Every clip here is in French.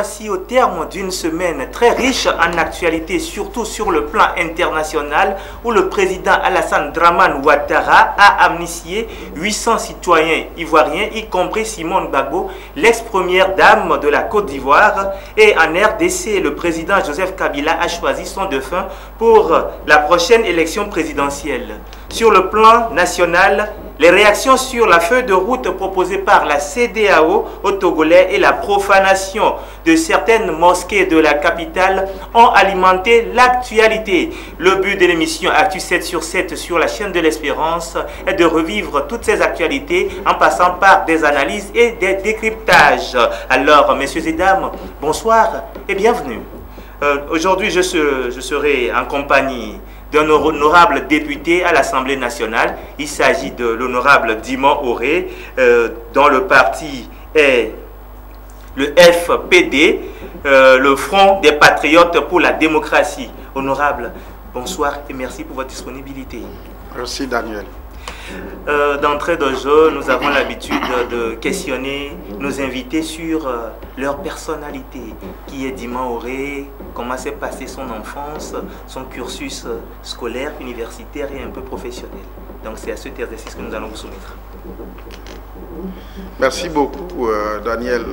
voici au terme d'une semaine très riche en actualité, surtout sur le plan international, où le président Alassane Dramane Ouattara a amnistié 800 citoyens ivoiriens, y compris Simone Gbagbo, l'ex-première dame de la Côte d'Ivoire. Et en RDC, le président Joseph Kabila a choisi son défunt pour la prochaine élection présidentielle. Sur le plan national, les réactions sur la feuille de route proposée par la CEDEAO aux Togolais et la profanation de certaines mosquées de la capitale ont alimenté l'actualité. Le but de l'émission Actu 7 sur 7 sur la chaîne de l'Espérance est de revivre toutes ces actualités en passant par des analyses et des décryptages. Alors, messieurs et dames, bonsoir et bienvenue. Aujourd'hui, je serai en compagnie d'un honorable député à l'Assemblée nationale. Il s'agit de l'honorable Dimon Auré, dont le parti est le FPD, le Front des Patriotes pour la démocratie. Honorable, bonsoir et merci pour votre disponibilité. Merci Daniel. D'entrée de jeu, nous avons l'habitude de questionner nos invités sur leur personnalité. Qui est Dimon Auré? Comment s'est passée son enfance, son cursus scolaire, universitaire et un peu professionnel. Donc c'est à cet exercice que nous allons vous soumettre. Merci beaucoup Daniel.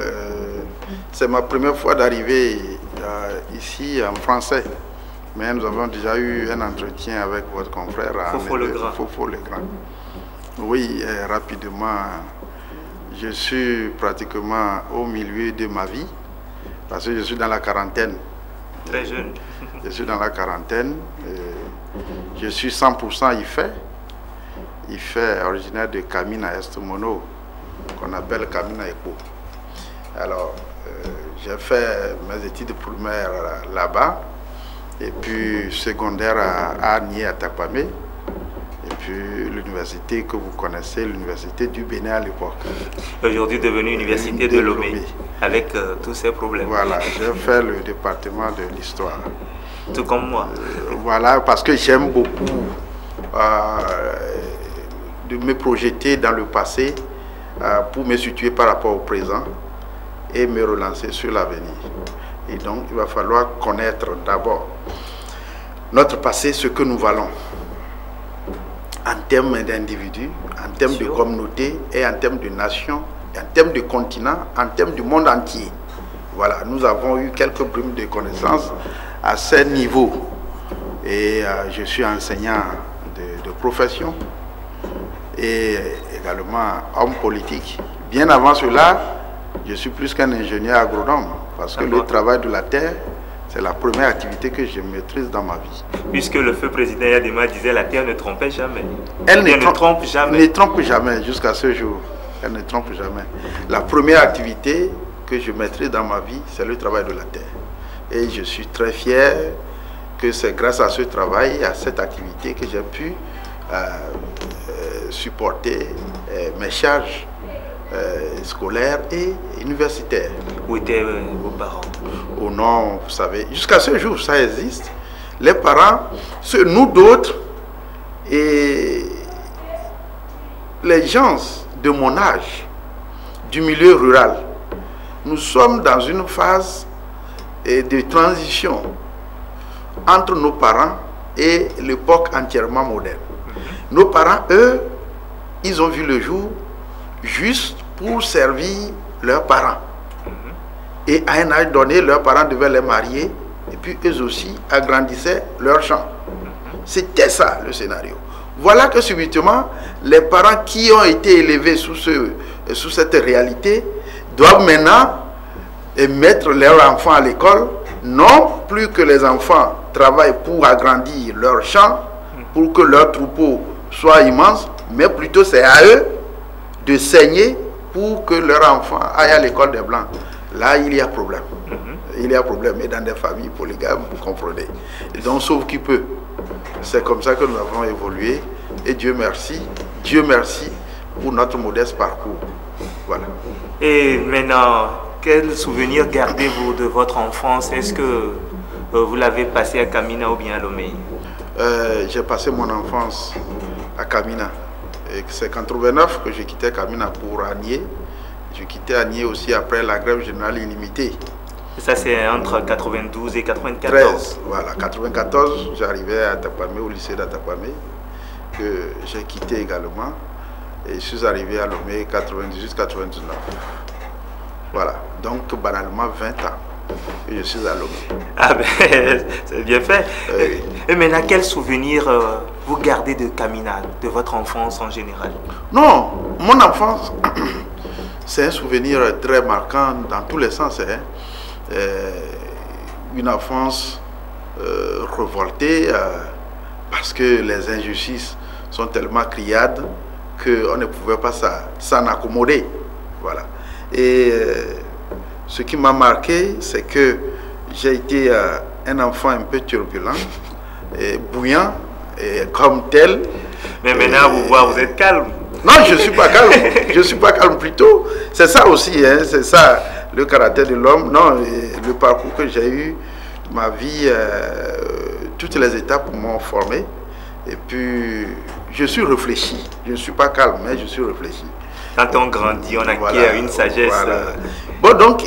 C'est ma première fois d'arriver ici en français. Mais nous avons déjà eu un entretien avec votre confrère Fofo Legrand. Fofo Legrand. Oui, rapidement, je suis pratiquement au milieu de ma vie parce que je suis dans la quarantaine. Très jeune. Je suis dans la quarantaine. Je suis 100% IFE, originaire de Kamina Est-Mono, qu'on appelle Kamina Ekpo. Alors, j'ai fait mes études primaires là-bas, et puis secondaire à Agné, à Tapamé, et puis l'université que vous connaissez, l'université du Bénin à l'époque. Aujourd'hui devenue université de Lomé, avec tous ces problèmes. Voilà, j'ai fait le département de l'histoire. Tout comme moi. Voilà, parce que j'aime beaucoup de me projeter dans le passé pour me situer par rapport au présent et me relancer sur l'avenir. Et donc, il va falloir connaître d'abord notre passé, ce que nous valons en termes d'individus, en termes de communauté et en termes de nation, en termes de continent, en termes du monde entier. Voilà, nous avons eu quelques primes de connaissances à ce niveau. Et je suis enseignant de profession et également homme politique. Bien avant cela, je suis plus qu'un ingénieur agronome parce que le travail de la terre, c'est la première activité que je maîtrise dans ma vie. Puisque le feu président Yadema disait la terre ne trompait jamais. Elle ne trompe jamais. Elle ne trompe jamais jusqu'à ce jour. Elle ne trompe jamais. La première activité que je maîtrise dans ma vie, c'est le travail de la terre. Et je suis très fier que c'est grâce à ce travail, à cette activité que j'ai pu supporter mes charges scolaires et universitaires. Où étaient vos parents? Oh non, vous savez, jusqu'à ce jour, ça existe. Les parents, nous d'autres, et les gens de mon âge, du milieu rural, nous sommes dans une phase de transition entre nos parents et l'époque entièrement moderne. Nos parents, eux, ils ont vu le jour juste pour servir leurs parents. Et à un âge donné, leurs parents devaient les marier et puis eux aussi agrandissaient leurs champs. C'était ça le scénario. Voilà que subitement, les parents qui ont été élevés sous cette réalité doivent maintenant mettre leurs enfants à l'école. Non plus que les enfants travaillent pour agrandir leurs champs, pour que leur troupeau soit immense, mais plutôt c'est à eux de saigner pour que leurs enfants aillent à l'école des Blancs. Là, il y a problème. Il y a problème. Et dans des familles polygames, vous comprenez. Et donc, sauf qui peut. C'est comme ça que nous avons évolué. Et Dieu merci pour notre modeste parcours. Voilà. Et maintenant, quel souvenir gardez-vous de votre enfance? Est-ce que vous l'avez passé à Kamina ou bien à Lomé? J'ai passé mon enfance à Kamina. C'est en 1989 que j'ai quitté Kamina pour Agné. Je quittais Agné aussi après la grève générale illimitée. Ça, c'est entre 92 et 94. 13, voilà. 94, j'arrivais à Atapamé, au lycée d'Atapamé, que j'ai quitté également. Et je suis arrivé à Lomé 98-99. Voilà. Donc, banalement, 20 ans. Et je suis à Lomé. Ah ben, c'est bien fait. Et maintenant, quel souvenir vous gardez de Kamina, de votre enfance en général? Non, mon enfance, c'est un souvenir très marquant dans tous les sens. Hein. Une enfance révoltée parce que les injustices sont tellement criades qu'on ne pouvait pas s'en accommoder. Voilà. Et ce qui m'a marqué, c'est que j'ai été un enfant un peu turbulent, et bouillant, et comme tel. Mais maintenant, vous êtes calme. Non, je ne suis pas calme. Je ne suis pas calme plutôt. C'est ça aussi, hein, c'est ça le caractère de l'homme. Non, le parcours que j'ai eu, ma vie, toutes les étapes m'ont formé. Et puis, je suis réfléchi. Je ne suis pas calme, mais je suis réfléchi. Quand on grandit, on acquiert une sagesse. Voilà. Bon, donc,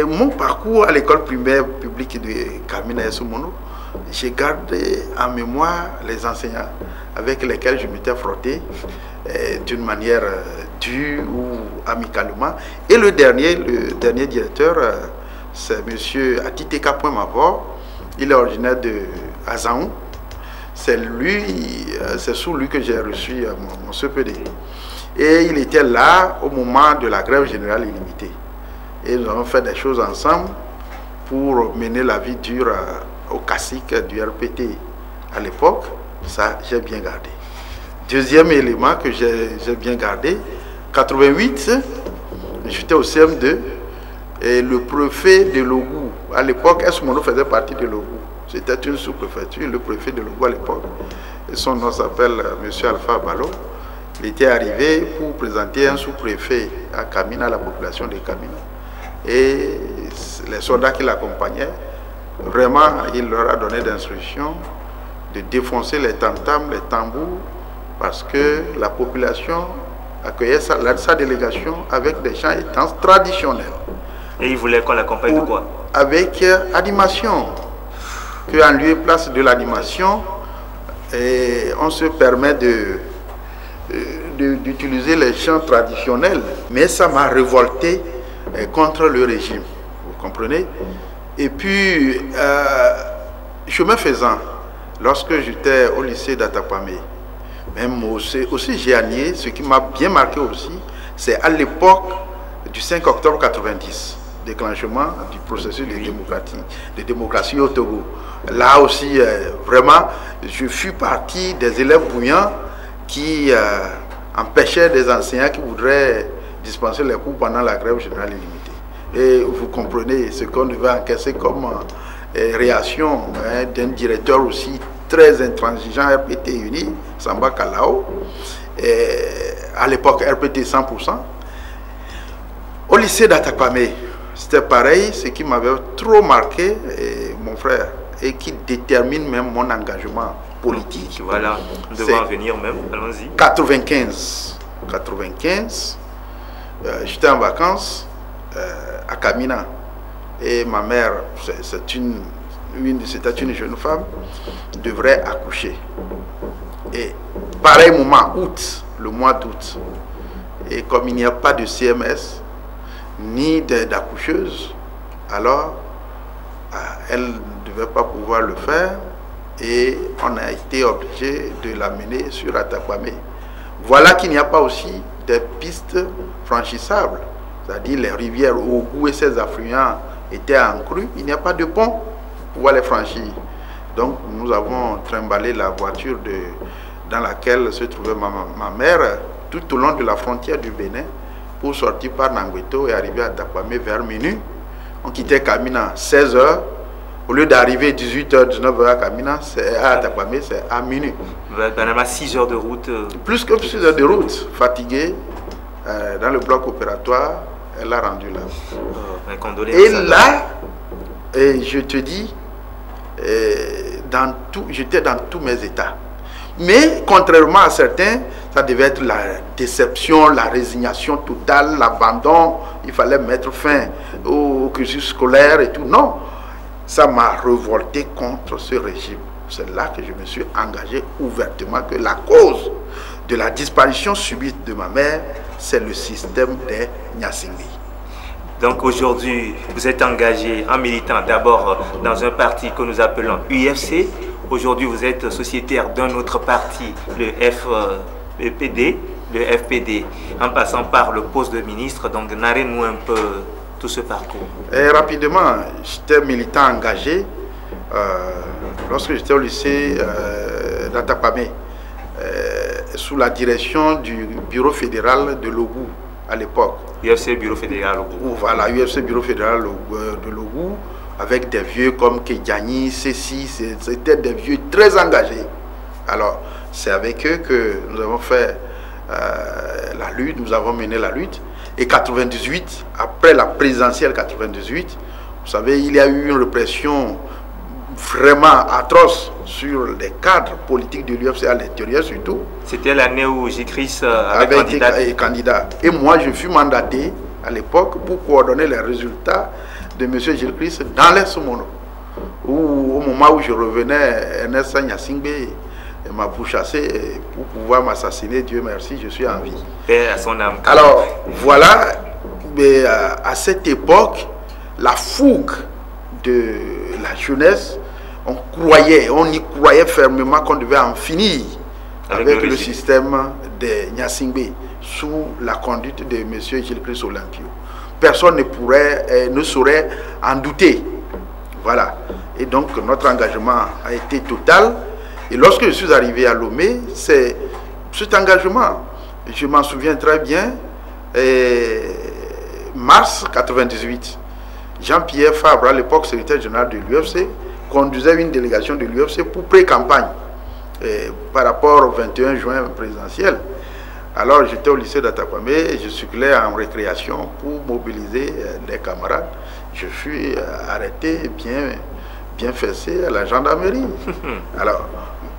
mon parcours à l'école primaire publique de Kamina Esoumono, j'ai gardé en mémoire les enseignants avec lesquels je m'étais frotté d'une manière dure ou amicalement. Et le dernier directeur, c'est M. Atiteka Point-Mavor. Il est originaire de Azaon. C'est sous lui que j'ai reçu mon CPD. Et il était là au moment de la grève générale illimitée. Et nous avons fait des choses ensemble pour mener la vie dure au classique du RPT à l'époque. Ça, j'ai bien gardé. Deuxième élément que j'ai bien gardé, 88, j'étais au CM2 et le préfet de Logou, à l'époque, Esoumono faisait partie de Logou. C'était une sous-préfecture, le préfet de Logou à l'époque. Et son nom s'appelle M. Alpha Balo. Il était arrivé pour présenter un sous-préfet à Kamina, à la population de Kamina. Et les soldats qui l'accompagnaient, vraiment, il leur a donné d'instructions de défoncer les tam-tams, les tambours, parce que la population accueillait sa délégation avec des chants et danses traditionnels. Et il voulait qu'on l'accompagne de quoi? Avec animation. Qu'en lieu et place de l'animation, on se permet d'utiliser les chants traditionnels. Mais ça m'a révolté contre le régime. Vous comprenez? Et puis, chemin faisant, lorsque j'étais au lycée d'Atapamé, même aussi Géanier, ce qui m'a bien marqué aussi, c'est à l'époque du 5 octobre 90, déclenchement du processus de démocratie au Togo. Là aussi, vraiment, je fus partie des élèves bouillants qui empêchaient des enseignants qui voudraient dispenser les cours pendant la grève générale illimitée. Et vous comprenez ce qu'on devait encaisser comme réaction d'un directeur aussi très intransigeant, RPT Uni, Samba Kalao, à l'époque RPT 100%. Au lycée d'Atapamé, c'était pareil, ce qui m'avait trop marqué, mon frère, et qui détermine même mon engagement politique. Voilà, nous devons en venir même, allons-y. 95, j'étais en vacances à Kamina, et ma mère, c'était une jeune femme, devrait accoucher. Et pareil moment, le mois d'août, et comme il n'y a pas de CMS, ni d'accoucheuse, alors elle ne devait pas pouvoir le faire et on a été obligé de l'amener sur Atapamé. Voilà qu'il n'y a pas aussi des pistes franchissables, c'est-à-dire les rivières Ogou et ses affluents étaient en crue, il n'y a pas de pont pour pouvoir les franchir. Donc nous avons trimballé la voiture dans laquelle se trouvait ma mère tout au long de la frontière du Bénin pour sortir par Nangweto et arriver à Atapamé vers minuit. On quittait Kamina à 16h. Au lieu d'arriver 18h, 19h à Kamina, à Atapamé, c'est à minuit. Banama 6 heures de route. Plus que 6 heures de route. Fatiguée, dans le bloc opératoire, elle l'a rendu là. Et là, je te dis, j'étais dans tous mes états. Mais contrairement à certains, ça devait être la déception, la résignation totale, l'abandon. Il fallait mettre fin au cursus scolaire et tout. Non, ça m'a révolté contre ce régime. C'est là que je me suis engagé ouvertement que la cause de la disparition subite de ma mère, c'est le système des Nyasingbe. Donc aujourd'hui, vous êtes engagé en militant d'abord dans un parti que nous appelons UFC. Aujourd'hui, vous êtes sociétaire d'un autre parti, le FPD, en passant par le poste de ministre. Donc, narrez-nous un peu tout ce parcours. Et rapidement, j'étais militant engagé lorsque j'étais au lycée d'Atapamé, sous la direction du bureau fédéral de Logou à l'époque. UFC Bureau fédéral Logou. Voilà, UFC Bureau fédéral de Logou, avec des vieux comme Kedjani, Céci, c'était des vieux très engagés. Alors, c'est avec eux que nous avons fait la lutte, nous avons mené la lutte. Et 98, après la présidentielle 98, vous savez, il y a eu une répression vraiment atroce sur les cadres politiques de l'UFC à l'intérieur surtout. C'était l'année où J-Chris avait été candidat. Et moi, je fus mandaté à l'époque pour coordonner les résultats de M. J-Chris dans l'Est Mono. Au moment où je revenais, Ernest Nyasingbe m'a pourchassé pour pouvoir m'assassiner. Dieu merci, je suis en vie. Paix à son âme. Alors, voilà, mais à cette époque, la fougue de la jeunesse, on y croyait fermement qu'on devait en finir avec le système des Nyasingbe sous la conduite de M. J-Chris Olympio. Personne ne saurait en douter. Voilà. Et donc, notre engagement a été total. Et lorsque je suis arrivé à Lomé, c'est cet engagement, je m'en souviens très bien, mars 98, Jean-Pierre Fabre, à l'époque secrétaire général de l'UFC, conduisait une délégation de l'UFC pour pré-campagne par rapport au 21 juin présidentiel. Alors j'étais au lycée d'Atapamé et je circulais en récréation pour mobiliser les camarades. Je fus arrêté, bien fessé à la gendarmerie. Alors,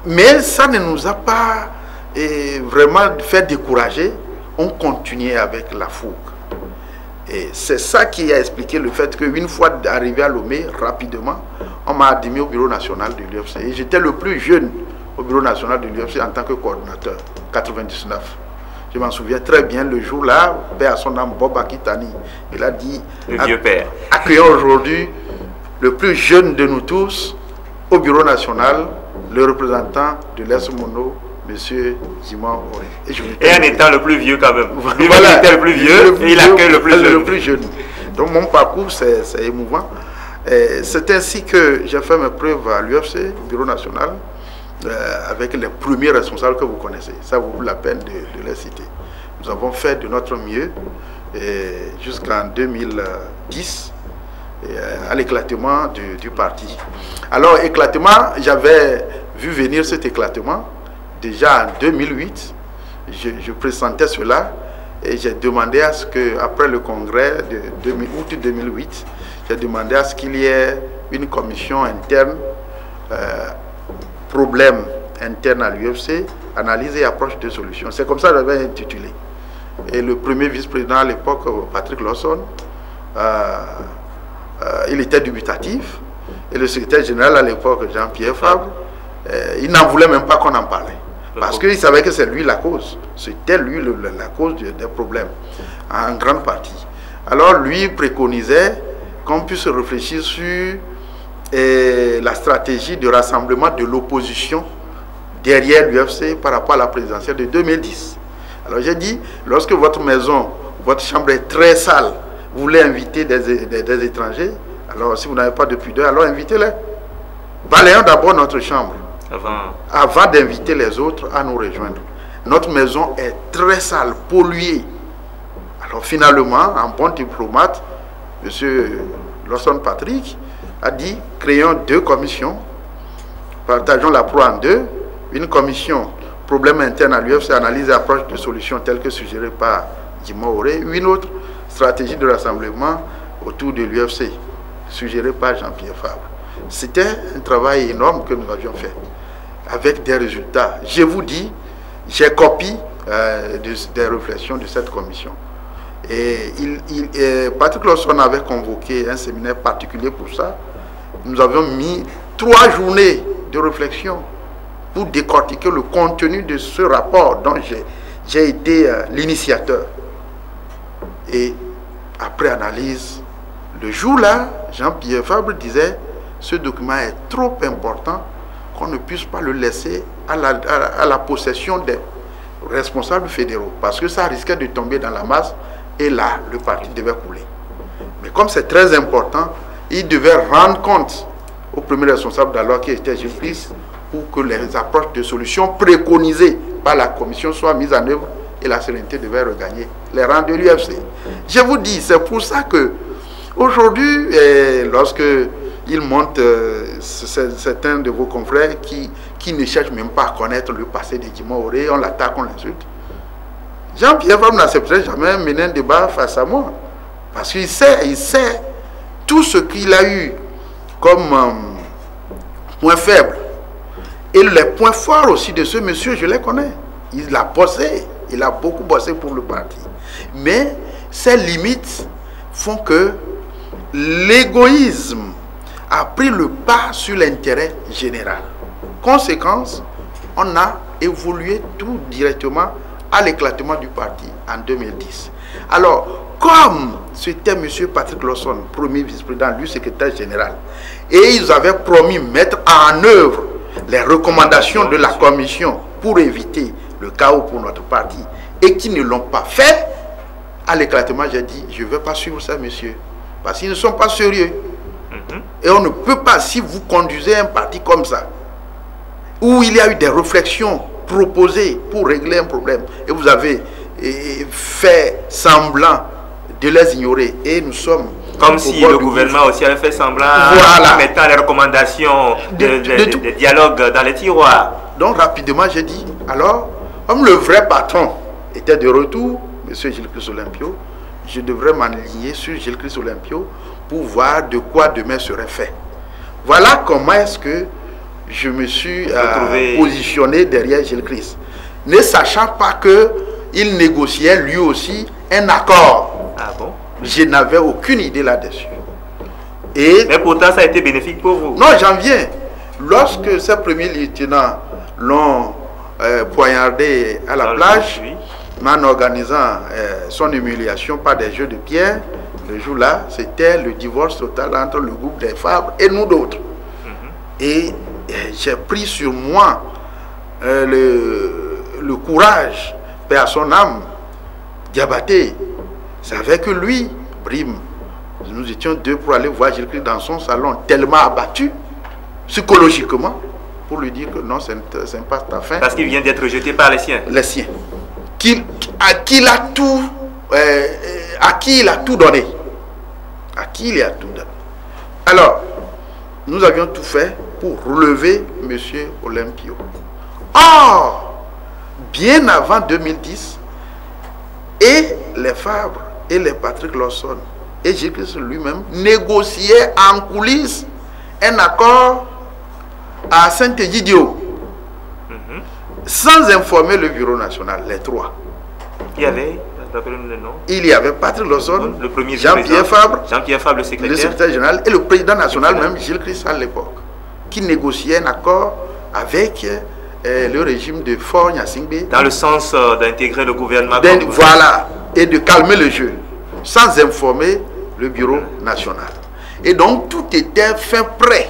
mais ça ne nous a pas vraiment fait décourager. On continuait avec la fougue. Et c'est ça qui a expliqué le fait qu'une fois arrivé à Lomé, rapidement, on m'a admis au bureau national de l'UFC. Et j'étais le plus jeune au bureau national de l'UFC en tant que coordinateur, 99. Je m'en souviens très bien, le jour-là, père à son âme, Bob Akitani, il a dit, le vieux père, accueillons aujourd'hui le plus jeune de nous tous au bureau national, le représentant de l'Est Mono, M. Jimon Oré. Et en étant le plus vieux quand même. Voilà, il était le plus vieux et il accueille le plus jeune. Donc mon parcours, c'est émouvant. C'est ainsi que j'ai fait mes preuves à l'UFC, bureau national, avec les premiers responsables que vous connaissez. Ça vaut la peine de les citer. Nous avons fait de notre mieux jusqu'en 2010, à l'éclatement du parti. Alors, éclatement, j'avais vu venir cet éclatement. Déjà en 2008, je pressentais cela et j'ai demandé à ce que, après le congrès de août 2008, j'ai demandé à ce qu'il y ait une commission interne, problème interne à l'UFC, analyse et approche de solutions. C'est comme ça que j'avais intitulé. Et le premier vice-président à l'époque, Patrick Lawson, il était dubitatif. Et le secrétaire général à l'époque, Jean-Pierre Fabre, il n'en voulait même pas qu'on en parlait. Parce qu'il savait que c'est lui la cause. C'était lui la cause des problèmes, en grande partie. Alors lui préconisait qu'on puisse réfléchir sur la stratégie de rassemblement de l'opposition derrière l'UFC par rapport à la présidentielle de 2010. Alors j'ai dit, lorsque votre maison, votre chambre est très sale, vous voulez inviter des étrangers, alors si vous n'avez pas de pudeur, alors invitez-les. Balayons d'abord notre chambre avant d'inviter les autres à nous rejoindre. Notre maison est très sale, polluée. Alors finalement, en bon diplomate, M. Lawson Patrick a dit, créons 2 commissions, partageons la proie en 2, une commission problème interne à l'UFC, analyse et approche de solutions telles que suggérées par Jimon Oré, une autre stratégie de rassemblement autour de l'UFC, suggérée par Jean-Pierre Fabre. C'était un travail énorme que nous avions fait, avec des résultats. Je vous dis, j'ai copié des réflexions de cette commission. Et Patrick Lawson avait convoqué un séminaire particulier pour ça. Nous avions mis 3 journées de réflexion pour décortiquer le contenu de ce rapport dont j'ai été l'initiateur. Et après analyse, le jour-là, Jean-Pierre Fabre disait « Ce document est trop important qu'on ne puisse pas le laisser à la possession des responsables fédéraux, parce que ça risquait de tomber dans la masse, et là, le parti devait couler. Mais comme c'est très important, il devait rendre compte au premier responsable d'alors, qui était Gilles Christ, pour que les approches de solutions préconisées par la commission soient mises en œuvre, et la sérénité devait regagner les rangs de l'UFC. Je vous dis, c'est pour ça que aujourd'hui, lorsque il monte certains de vos confrères qui ne cherchent même pas à connaître le passé de Djima Auré, on l'attaque, on l'insulte. Jean-Pierre Fabre n'accepterait jamais mener un débat face à moi. Parce qu'il sait tout ce qu'il a eu comme point faible. Et les points forts aussi de ce monsieur, je les connais. Il a bossé, il a beaucoup bossé pour le parti. Mais ces limites font que l'égoïsme a pris le pas sur l'intérêt général. Conséquence, on a évolué tout directement à l'éclatement du parti en 2010. Alors, comme c'était M. Patrick Lawson, premier vice-président, lui secrétaire général, et ils avaient promis mettre en œuvre les recommandations de la commission pour éviter le chaos pour notre parti, et qu'ils ne l'ont pas fait, à l'éclatement, j'ai dit, je ne vais pas suivre ça, monsieur, parce qu'ils ne sont pas sérieux. Et on ne peut pas, si vous conduisez un parti comme ça, où il y a eu des réflexions proposées pour régler un problème, et vous avez fait semblant de les ignorer, et nous sommes... Comme si le gouvernement aussi avait fait semblant, en mettant les recommandations de dialogue dans les tiroirs. Donc rapidement, j'ai dit, alors, comme le vrai patron était de retour, M. Gilles Christ Olympio, je devrais m'aligner sur Gilles Christ Olympio pour voir de quoi demain serait fait. Voilà comment est-ce que je me suis positionné derrière Gilles Christ, ne sachant pas qu'il négociait lui aussi un accord. Ah bon? Je n'avais aucune idée là-dessus. Mais pourtant, ça a été bénéfique pour vous. Non, j'en viens. Lorsque ces premiers lieutenants l'ont poignardé à la plage, en organisant son humiliation par des jeux de pierre, le jour-là, c'était le divorce total entre le groupe des Fabre et nous d'autres. Et j'ai pris sur moi le courage, paix à son âme, Diabaté. C'est avec lui, Brime, nous étions deux pour aller voir Gilles Christ dans son salon, tellement abattu, psychologiquement, pour lui dire que non, c'est pas ta fin. Parce qu'il vient d'être jeté par les siens. Les siens. À qui il a tout donné. À qui il a tout donné. Alors, nous avions tout fait pour relever M. Olympio. Or, bien avant 2010, et les Fabre et les Patrick Lawson et Gilles Christ lui-même négociaient en coulisses un accord à Saint-Egidio, sans informer le bureau national, les trois. Il y avait, rappelez-nous le nom. Il y avait Patrick Lawson, le premier Jean-Pierre Fabre, le secrétaire général, et le président national même, Gilles Christ à l'époque, qui négociait un accord avec le régime de Faure Gnassingbé. Dans le sens d'intégrer le gouvernement. Voilà, et de calmer le jeu, sans informer le bureau national. Et donc, tout était fait prêt.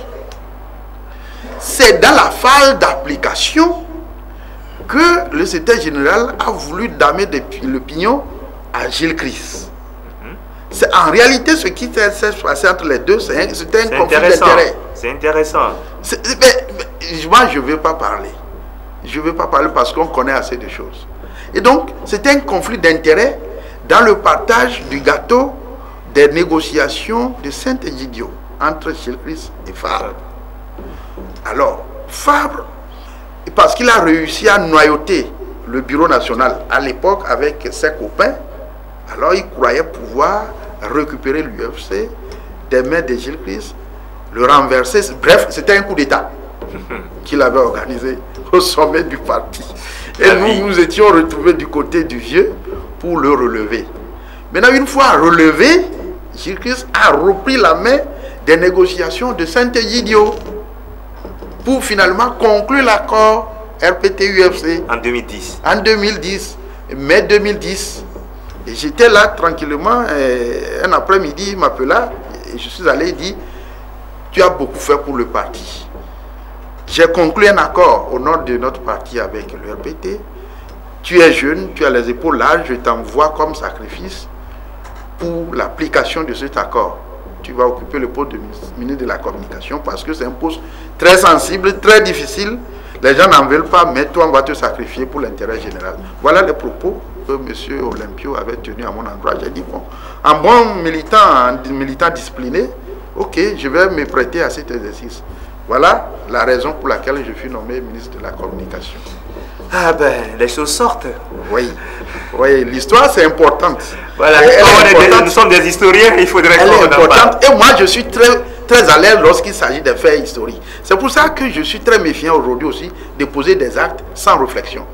C'est dans la phase d'application que le secrétaire général a voulu damer le pignon à Gilles Christ. C'est en réalité ce qui s'est passé entre les deux, c'était un conflit d'intérêts. C'est intéressant. Moi, je ne veux pas parler. Je ne veux pas parler parce qu'on connaît assez de choses. Et donc, c'était un conflit d'intérêts dans le partage du gâteau des négociations de Saint-Egidio entre Gilles Christ et Fabre. Alors, Fabre, parce qu'il a réussi à noyauter le bureau national à l'époque avec ses copains, alors il croyait pouvoir récupérer l'UFC des mains de Gilles Christ, le renverser. Bref, c'était un coup d'État qu'il avait organisé au sommet du parti. Et nous étions retrouvés du côté du vieux pour le relever. Maintenant, une fois relevé, Gilles-Christ a repris la main des négociations de Saint-Egidio pour finalement conclure l'accord RPT-UFC. En 2010. En 2010, mai 2010. Et j'étais là tranquillement, un après-midi, il m'appela, et je suis allé, il dit, tu as beaucoup fait pour le parti. J'ai conclu un accord au nom de notre parti avec le RPT. Tu es jeune, tu as les épaules larges, je t'envoie comme sacrifice pour l'application de cet accord. Tu vas occuper le poste de ministre de la Communication parce que c'est un poste très sensible, très difficile. Les gens n'en veulent pas, mais toi, on va te sacrifier pour l'intérêt général. Voilà les propos que M. Olympio avait tenus à mon endroit. J'ai dit, bon, en bon militant, discipliné, ok, je vais me prêter à cet exercice. Voilà la raison pour laquelle je suis nommé ministre de la Communication. Ah ben, les choses sortent. Oui, oui, l'histoire c'est importante. Voilà, nous sommes des historiens, il faudrait qu'on en parle. Et moi je suis très à l'aise lorsqu'il s'agit de faits historiques. C'est pour ça que je suis très méfiant aujourd'hui aussi de poser des actes sans réflexion.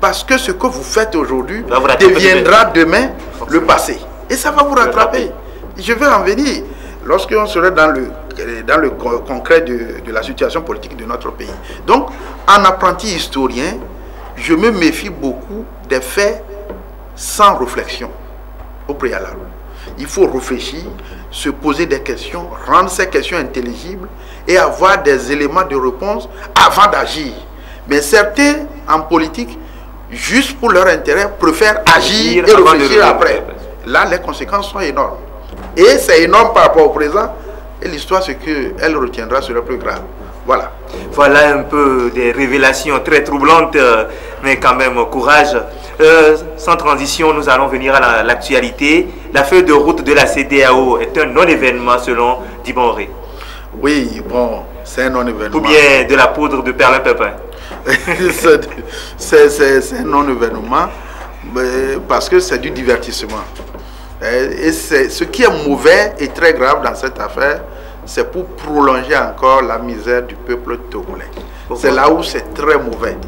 Parce que ce que vous faites aujourd'hui deviendra demain le passé. Et ça va vous rattraper. Je vais en venir. Lorsqu'on serait dans le concret de la situation politique de notre pays. Donc, en apprenti historien, je me méfie beaucoup des faits sans réflexion au préalable. Il faut réfléchir, se poser des questions, rendre ces questions intelligibles et avoir des éléments de réponse avant d'agir. Mais certains, en politique, juste pour leur intérêt, préfèrent agir et réfléchir après. Là, les conséquences sont énormes. Et c'est énorme par rapport au présent. Et l'histoire, ce qu'elle retiendra sera plus grave. Voilà. Voilà un peu des révélations très troublantes, mais quand même courage. Sans transition, nous allons venir à l'actualité. La feuille de route de la CEDEAO est un non-événement selon Dibonré. Oui, bon, c'est un non-événement. Ou bien de la poudre de perlimpinpin. C'est un non-événement parce que c'est du divertissement. Et ce qui est mauvais et très grave dans cette affaire, c'est pour prolonger encore la misère du peuple togolais. C'est là où c'est très mauvais.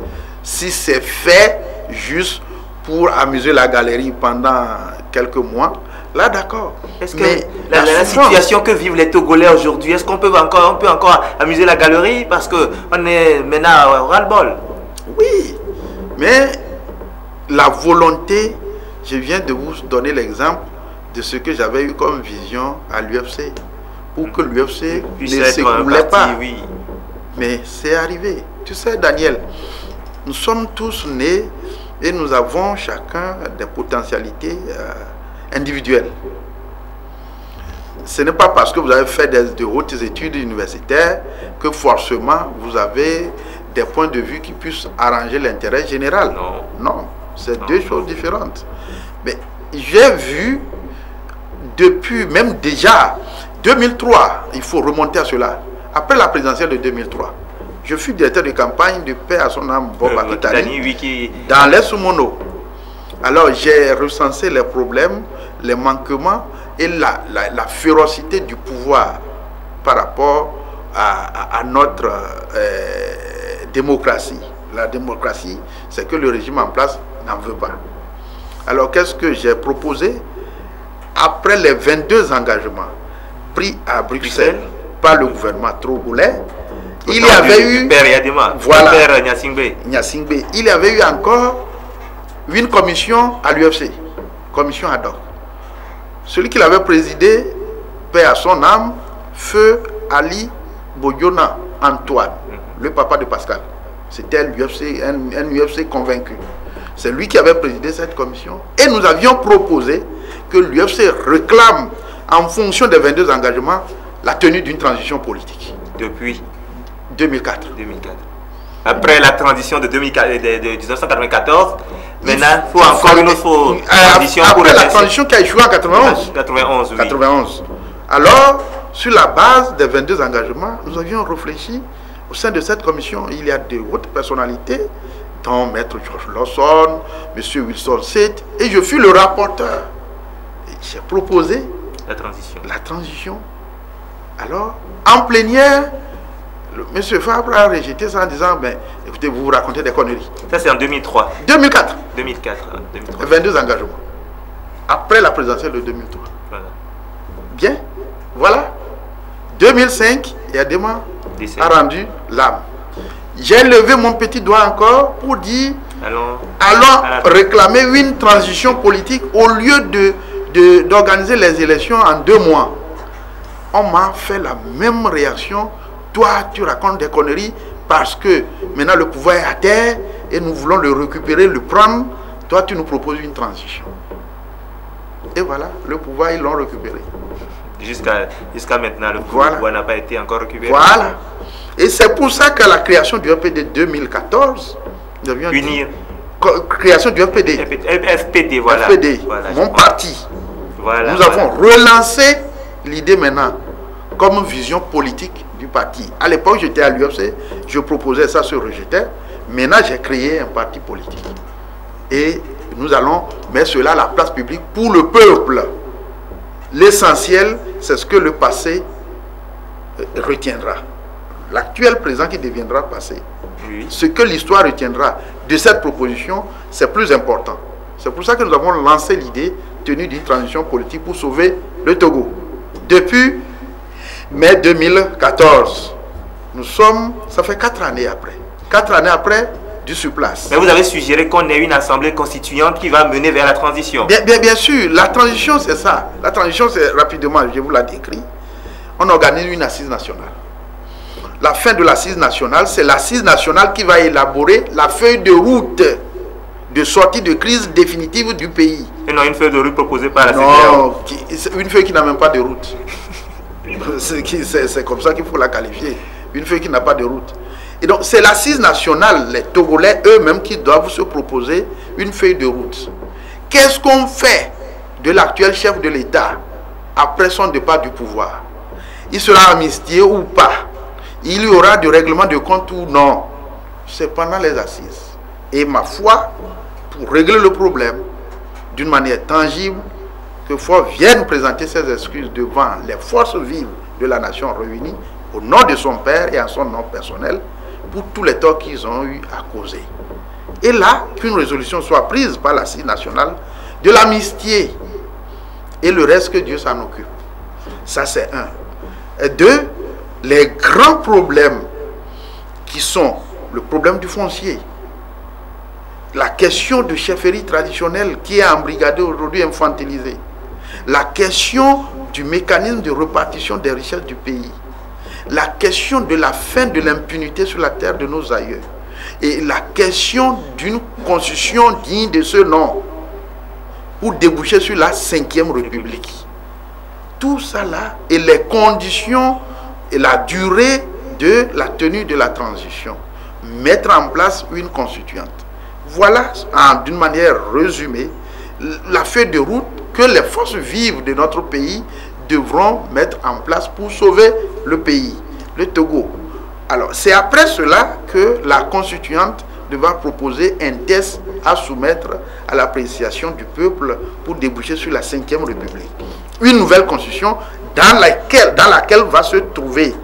Si c'est fait juste pour amuser la galerie pendant quelques mois, là d'accord. Est-ce que la situation que vivent les Togolais aujourd'hui, est-ce qu'on peut encore amuser la galerie parce qu'on est maintenant au ras-le-bol? Oui, mais la volonté, je viens de vous donner l'exemple de ce que j'avais eu comme vision à l'UFC. Pour que l'UFC ne s'écoulait pas. Oui. Mais c'est arrivé. Tu sais, Daniel, nous sommes tous nés et nous avons chacun des potentialités individuelles. Ce n'est pas parce que vous avez fait de hautes études universitaires que forcément vous avez des points de vue qui puissent arranger l'intérêt général. Non, c'est deux choses différentes. Mais j'ai vu depuis, même déjà, 2003, il faut remonter à cela. Après la présidentielle de 2003, je fus directeur de campagne de paix à son âme, Bob Akitani, dans les Soumono. Alors j'ai recensé les problèmes, les manquements et la férocité du pouvoir par rapport à notre démocratie. La démocratie, c'est que le régime en place n'en veut pas. Alors qu'est-ce que j'ai proposé? Après les 22 engagements pris à Bruxelles par le gouvernement togolais, il y avait eu il y avait eu encore une commission à l'UFC, commission ad hoc. Celui qui l'avait présidé, paix à son âme, feu Ali Boyona Antoine, le papa de Pascal. C'était l'UFC, un UFC convaincu. C'est lui qui avait présidé cette commission. Et nous avions proposé que l'UFC réclame, en fonction des 22 engagements, la tenue d'une transition politique. Depuis 2004. Après la transition de 1994, maintenant, il faut encore une autre transition pour la transition qui a échoué en 91. 91, oui. 91. Alors, sur la base des 22 engagements, nous avions réfléchi. Au sein de cette commission, il y a de hautes personnalités, dont Maître George Lawson, M. Wilson Seth, et je fus le rapporteur. J'ai proposé la transition. Alors, en plénière, M. Fabre a rejeté ça en disant, ben, écoutez, vous racontez des conneries. Ça, c'est en 2003. 2004. 2004. 22 engagements. après la présidentielle de 2003. Voilà. Bien, voilà. 2005, Yadema a rendu l'âme. J'ai levé mon petit doigt encore pour dire allons réclamer une transition politique au lieu d'organiser les élections en 2 mois. On m'a fait la même réaction. Toi, tu racontes des conneries parce que maintenant le pouvoir est à terre et nous voulons le récupérer, le prendre. Toi, tu nous proposes une transition. Et voilà, le pouvoir, ils l'ont récupéré. Jusqu'à maintenant, le pouvoir n'a pas été encore récupéré. Voilà. Et c'est pour ça qu'à la création du FPD 2014, nous avions dit, création du FPD. FPD, voilà. FPD, voilà, mon parti. Voilà, nous avons relancé l'idée maintenant comme vision politique du parti. À l'époque, j'étais à l'UFC, je proposais, ça se rejetait. Maintenant, j'ai créé un parti politique. Et nous allons mettre cela à la place publique pour le peuple. L'essentiel, c'est ce que le passé retiendra. L'actuel présent qui deviendra passé. Oui. Ce que l'histoire retiendra de cette proposition, c'est plus important. C'est pour ça que nous avons lancé l'idée tenue d'une transition politique pour sauver le Togo. Depuis mai 2014, nous sommes, ça fait 4 années après. 4 années après, du sur place. Mais vous avez suggéré qu'on ait une assemblée constituante qui va mener vers la transition. Bien sûr, la transition c'est ça. La transition c'est rapidement, je vous l'ai décrit. On organise une assise nationale. La fin de l'assise nationale, c'est l'assise nationale qui va élaborer la feuille de route de sortie de crise définitive du pays. Et non une feuille de route proposée par la CEDEAO. Non, une feuille qui n'a même pas de route. C'est comme ça qu'il faut la qualifier. Une feuille qui n'a pas de route. Et donc c'est l'assise nationale, les Togolais eux-mêmes qui doivent se proposer une feuille de route. Qu'est-ce qu'on fait de l'actuel chef de l'État après son départ du pouvoir? Il sera amnistié ou pas? Il y aura du règlement de compte ou non? C'est pendant les assises. Et ma foi, pour régler le problème d'une manière tangible, que Faure vienne présenter ses excuses devant les forces vives de la nation réunies au nom de son père et en son nom personnel pour tous les torts qu'ils ont eu à causer. Et là, qu'une résolution soit prise par l'Assise nationale de l'amnistier et le reste que Dieu s'en occupe. Ça c'est un. Et deux, les grands problèmes qui sont le problème du foncier, la question de chefferie traditionnelle qui est embrigadée aujourd'hui, infantilisée, la question du mécanisme de répartition des richesses du pays, la question de la fin de l'impunité sur la terre de nos aïeux et la question d'une constitution digne de ce nom pour déboucher sur la 5e République. Tout ça là et les conditions et la durée de la tenue de la transition. Mettre en place une constituante. Voilà, d'une manière résumée, la feuille de route que les forces vives de notre pays devront mettre en place pour sauver le pays, le Togo. Alors, c'est après cela que la constituante devra proposer un test à soumettre à l'appréciation du peuple pour déboucher sur la 5e République. Une nouvelle constitution dans laquelle va se trouver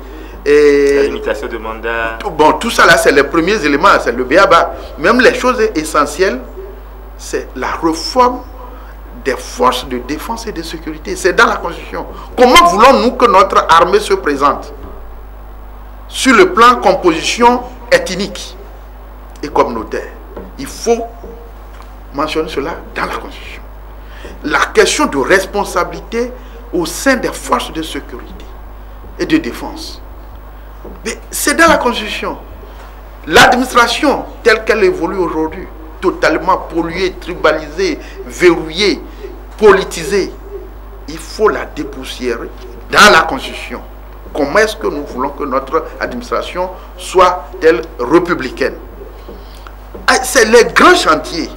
la limitation de mandat. Bon, tout ça là, c'est les premiers éléments, c'est le b.a.-ba. Même les choses essentielles, c'est la réforme des forces de défense et de sécurité. C'est dans la Constitution. Comment voulons-nous que notre armée se présente sur le plan composition ethnique et communautaire? Il faut mentionner cela dans la Constitution. La question de responsabilité au sein des forces de sécurité et de défense. Mais c'est dans la Constitution. L'administration telle qu'elle évolue aujourd'hui, totalement polluée, tribalisée, verrouillée, politisée, il faut la dépoussiérer dans la Constitution. Comment est-ce que nous voulons que notre administration soit telle républicaine? C'est les grands chantiers.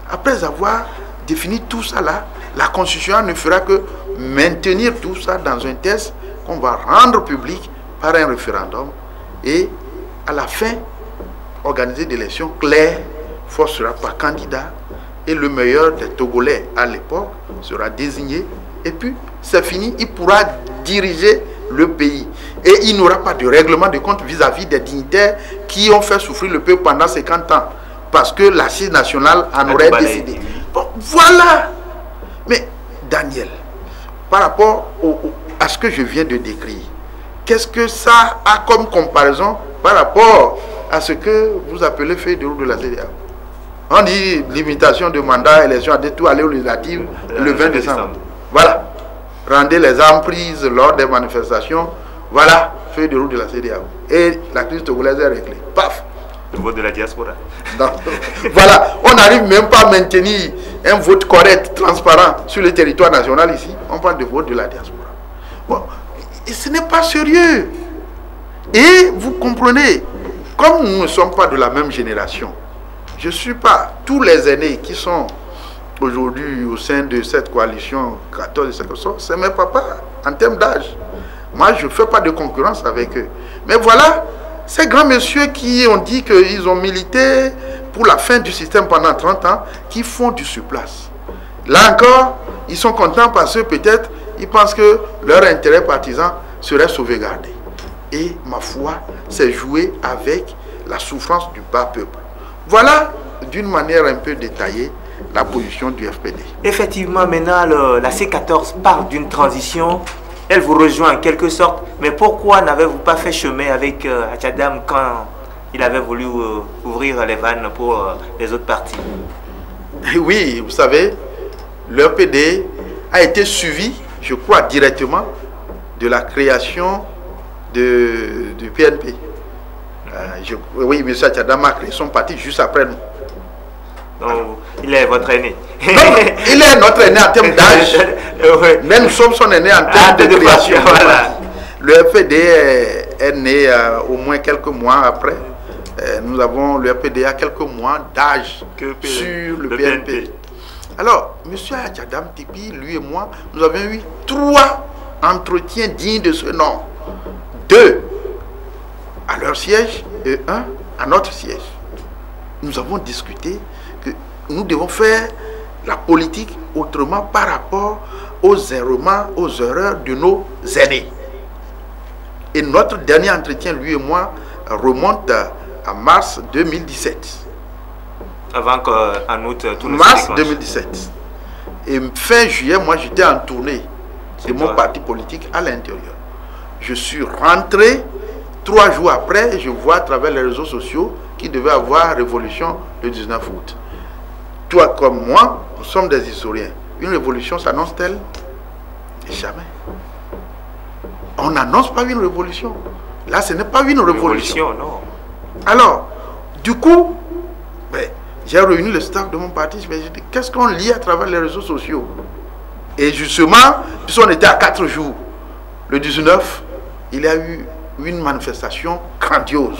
Après avoir défini tout ça là, la Constitution ne fera que maintenir tout ça dans un test qu'on va rendre public par un référendum et à la fin organiser des élections claires. Faure sera pas candidat et le meilleur des Togolais à l'époque sera désigné et puis c'est fini, il pourra diriger le pays et il n'aura pas de règlement de compte vis-à-vis des dignitaires qui ont fait souffrir le peuple pendant 50 ans parce que l'Assise nationale en aurait décidé. Bon, voilà. Mais Daniel, par rapport à ce que je viens de décrire, qu'est-ce que ça a comme comparaison par rapport à ce que vous appelez feuille de route de la CEDEAO? On dit limitation de mandat, élection, tout aller aux législatives le 20 décembre. Voilà. Rendez les emprises lors des manifestations. Voilà, feuille de route de la CEDEAO. Et la crise togolaise est réglée. Paf. Le vote de la diaspora. Non. Voilà, on n'arrive même pas à maintenir un vote correct, transparent sur le territoire national ici. On parle de vote de la diaspora. Bon, et ce n'est pas sérieux. Et vous comprenez, comme nous ne sommes pas de la même génération, je ne suis pas tous les aînés qui sont aujourd'hui au sein de cette coalition 14 et 14, c'est mes papas en termes d'âge. Moi, je ne fais pas de concurrence avec eux. Mais voilà, ces grands messieurs qui ont dit qu'ils ont milité pour la fin du système pendant 30 ans, qui font du surplace. Là encore, ils sont contents parce que peut-être ils pensent que leur intérêt partisan serait sauvegardé. Et ma foi, c'est jouer avec la souffrance du bas peuple. Voilà, d'une manière un peu détaillée, la position du FPD. Effectivement, maintenant, la C14 part d'une transition. Elle vous rejoint en quelque sorte. Mais pourquoi n'avez-vous pas fait chemin avec Atchadam quand il avait voulu ouvrir les vannes pour les autres partis? Oui, vous savez, le FPD a été suivi, je crois, directement de la création du PNP. Oui, M. Atchadam a créé son parti juste après nous. Donc, il est votre aîné. Non, il est notre aîné en termes d'âge. Mais nous sommes son aîné en termes de création. Voilà. Le FPD est né au moins quelques mois après. Nous avons le FPD a quelques mois d'âge sur le PNP. Alors, M. Atchadam Tipi, lui et moi, nous avons eu 3 entretiens dignes de ce nom. 2 à leur siège et 1 à notre siège. Nous avons discuté que nous devons faire la politique autrement par rapport aux errements, aux erreurs de nos aînés. Et notre dernier entretien, lui et moi, remonte à mars 2017. Avant qu'en août, tout ne mars 2017. Et fin juillet, moi j'étais en tournée de mon parti politique à l'intérieur. Je suis rentré 3 jours après, je vois à travers les réseaux sociaux qu'il devait avoir révolution le 19 août. Toi comme moi, nous sommes des historiens. Une révolution s'annonce-t-elle? Jamais. On n'annonce pas une révolution. Là, ce n'est pas une révolution. Non. Alors, du coup, j'ai réuni le staff de mon parti. Je me suis dit, qu'est-ce qu'on lit à travers les réseaux sociaux? Et justement, puisqu'on était à 4 jours, le 19, il y a eu une manifestation grandiose,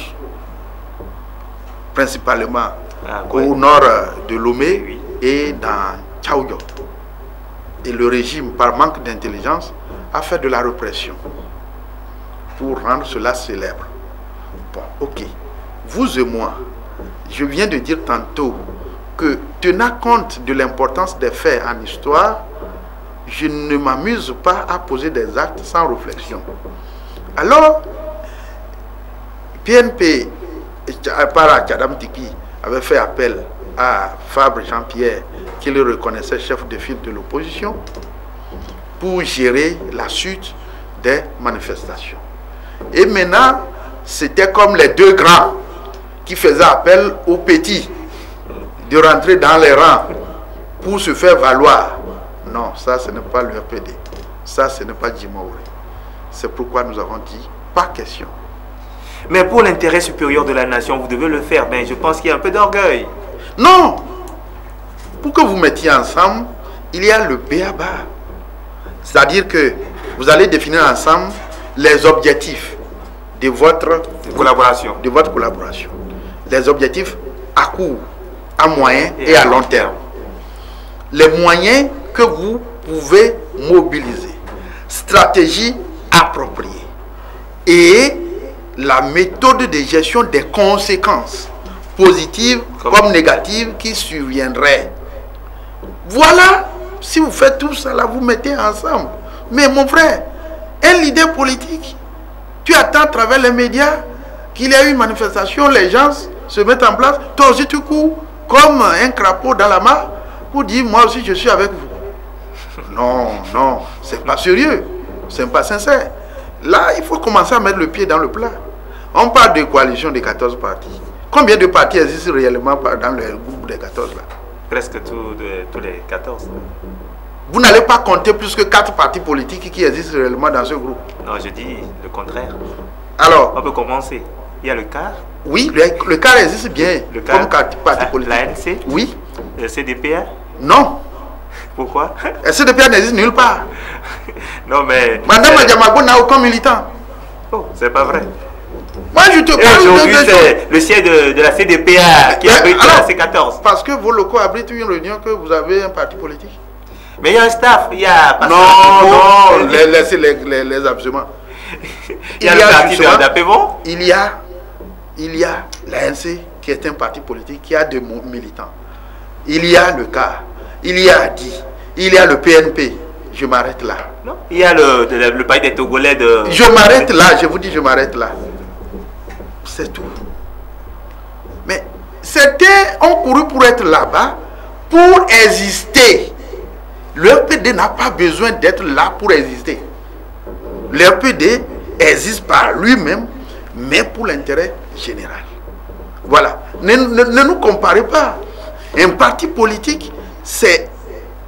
principalement au nord de Lomé et dans Tchaouyo. Et le régime, par manque d'intelligence, a fait de la répression pour rendre cela célèbre. Bon, ok. Vous et moi, je viens de dire tantôt que, tenant compte de l'importance des faits en histoire, je ne m'amuse pas à poser des actes sans réflexion. Alors, PNP, par Atchadam Tipi, avait fait appel à Fabre Jean-Pierre, qui le reconnaissait chef de file de l'opposition, pour gérer la suite des manifestations. Et maintenant, c'était comme les 2 grands qui faisaient appel aux petits de rentrer dans les rangs pour se faire valoir. Non, ça ce n'est pas le FPD. Ça ce n'est pas Djimaouré. C'est pourquoi nous avons dit, pas question. Mais pour l'intérêt supérieur de la nation, vous devez le faire. Ben, je pense qu'il y a un peu d'orgueil. Non. Pour que vous mettiez ensemble, il y a le B.A.B.A. C'est-à-dire que vous allez définir ensemble les objectifs de votre collaboration. Les objectifs à court, à moyen et à long terme. Les moyens que vous pouvez mobiliser. Stratégie appropriée. Et la méthode de gestion des conséquences positives comme négatives qui surviendraient. Voilà, si vous faites tout ça, là, vous mettez ensemble. Mais mon frère, un leader politique, tu attends à travers les médias qu'il y a une manifestation, les gens se mettent en place, toi aussi tu cours comme un crapaud dans la mare pour dire moi aussi je suis avec vous. Non, non, c'est pas sérieux. C'est pas sincère. Là, il faut commencer à mettre le pied dans le plat. On parle de coalition de 14 partis. Combien de partis existent réellement dans le groupe des 14 là? Presque tous les 14. Vous n'allez pas compter plus que 4 partis politiques qui existent réellement dans ce groupe. Non, je dis le contraire. Alors, on peut commencer. Il y a le CAR. Oui, le CAR existe bien. Le CAR, comme parti politique. L'ANC. Oui. Le CDPA. Non. Pourquoi? Le CDPA n'existe nulle part. Non, mais... Madame Adjamago n'a aucun militant. Oh, c'est pas vrai. Moi, je te parle aujourd'hui, c'est le siège de la CDPA qui abrite la C14. Parce que vos locaux abritent une réunion que vous avez un parti politique. Mais il y a un staff, il y a... Non, laissez les absolument. Il y a le parti d'Apévon. Il y a l'ANC qui est un parti politique qui a des militants. Il y a le CAR, il y a ADI, il y a le PNP. Je m'arrête là. Non, il y a le parti des Togolais de... Je m'arrête là, je vous dis, je m'arrête là. C'est tout. Mais certains ont couru pour être là-bas, pour exister. Le RPD n'a pas besoin d'être là pour exister. Le RPD existe par lui-même, mais pour l'intérêt général. Voilà. Ne nous comparez pas. Un parti politique, c'est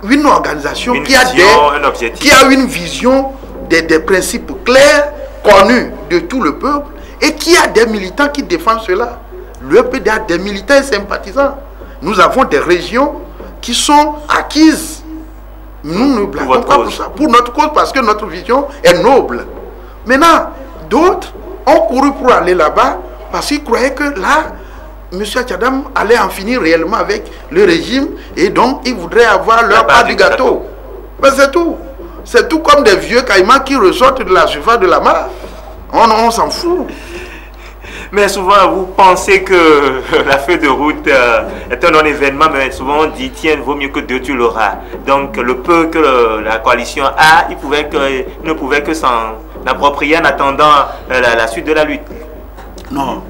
une organisation qui a une vision, des principes clairs, connus de tout le peuple, et qui a des militants qui défendent cela. Le RPD a des militants et sympathisants. Nous avons des régions qui sont acquises. Nous ne blaguons pas pour ça. Pour notre cause, parce que notre vision est noble. Maintenant, d'autres ont couru pour aller là-bas parce qu'ils croyaient que là, M. Tchadam allait en finir réellement avec le régime et donc ils voudraient avoir leur part du gâteau. Mais c'est tout. C'est tout comme des vieux caïmans qui ressortent de la surface de la mer. On s'en fout. Mais souvent, vous pensez que la feuille de route est un non-événement, mais souvent on dit, tiens, vaut mieux que Dieu tu l'auras. Donc le peu que la coalition a, il ne pouvait que s'en approprier en attendant la suite de la lutte. Non.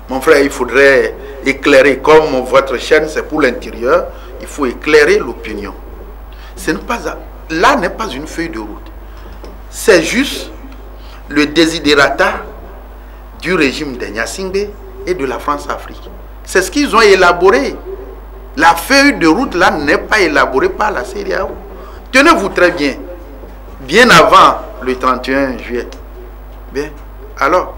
Mon frère, il faudrait éclairer, comme votre chaîne, c'est pour l'intérieur, il faut éclairer l'opinion. Là n'est pas une feuille de route. C'est juste le désiderata du régime de Gnassingbé et de la France-Afrique. C'est ce qu'ils ont élaboré. La feuille de route là n'est pas élaborée par la CEDEAO. Tenez-vous très bien. Bien avant le 31 juillet. Bien. Alors,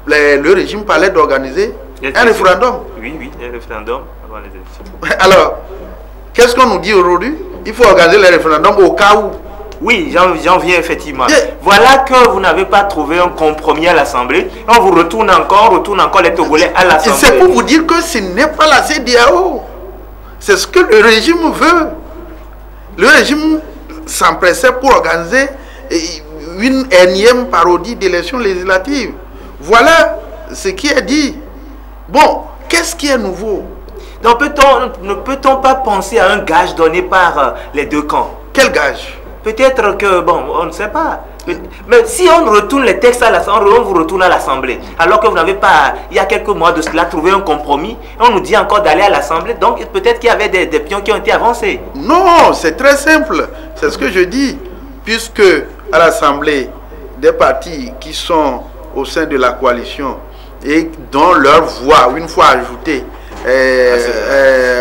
le régime parlait d'organiser un référendum. Oui, un référendum avant les élections. Alors, qu'est-ce qu'on nous dit aujourd'hui? Il faut organiser le référendum au cas où. Oui, j'en viens effectivement. Voilà que vous n'avez pas trouvé un compromis à l'Assemblée. On vous retourne encore les Togolais à l'Assemblée. C'est pour vous dire que ce n'est pas la CEDEAO. C'est ce que le régime veut. Le régime s'empressait pour organiser une énième parodie d'élections législatives. Voilà ce qui est dit. Bon, qu'est-ce qui est nouveau? Donc ne peut-on pas penser à un gage donné par les deux camps? Quel gage? Peut-être que, bon, on ne sait pas. Mais si on retourne les textes à l'Assemblée, on vous retourne à l'Assemblée. Alors que vous n'avez pas, il y a quelques mois de cela, trouvé un compromis. On nous dit encore d'aller à l'Assemblée. Donc peut-être qu'il y avait des pions qui ont été avancés. Non, c'est très simple. C'est ce que je dis. Puisque à l'Assemblée, des partis qui sont au sein de la coalition et dont leur voix, une fois ajoutée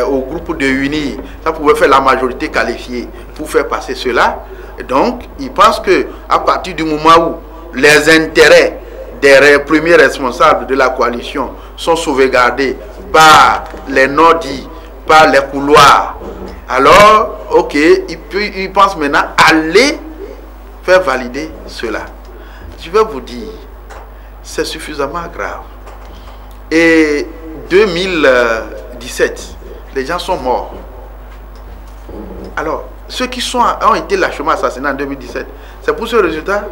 au groupe de UNI, ça pouvait faire la majorité qualifiée pour faire passer cela. Donc, ils pensent que à partir du moment où les intérêts des premiers responsables de la coalition sont sauvegardés par les non-dits, par les couloirs, alors, ok, ils pensent maintenant aller faire valider cela. Je vais vous dire, c'est suffisamment grave. Et 2017, les gens sont morts. Alors, ceux qui ont été lâchement assassinés en 2017, c'est pour ce résultat.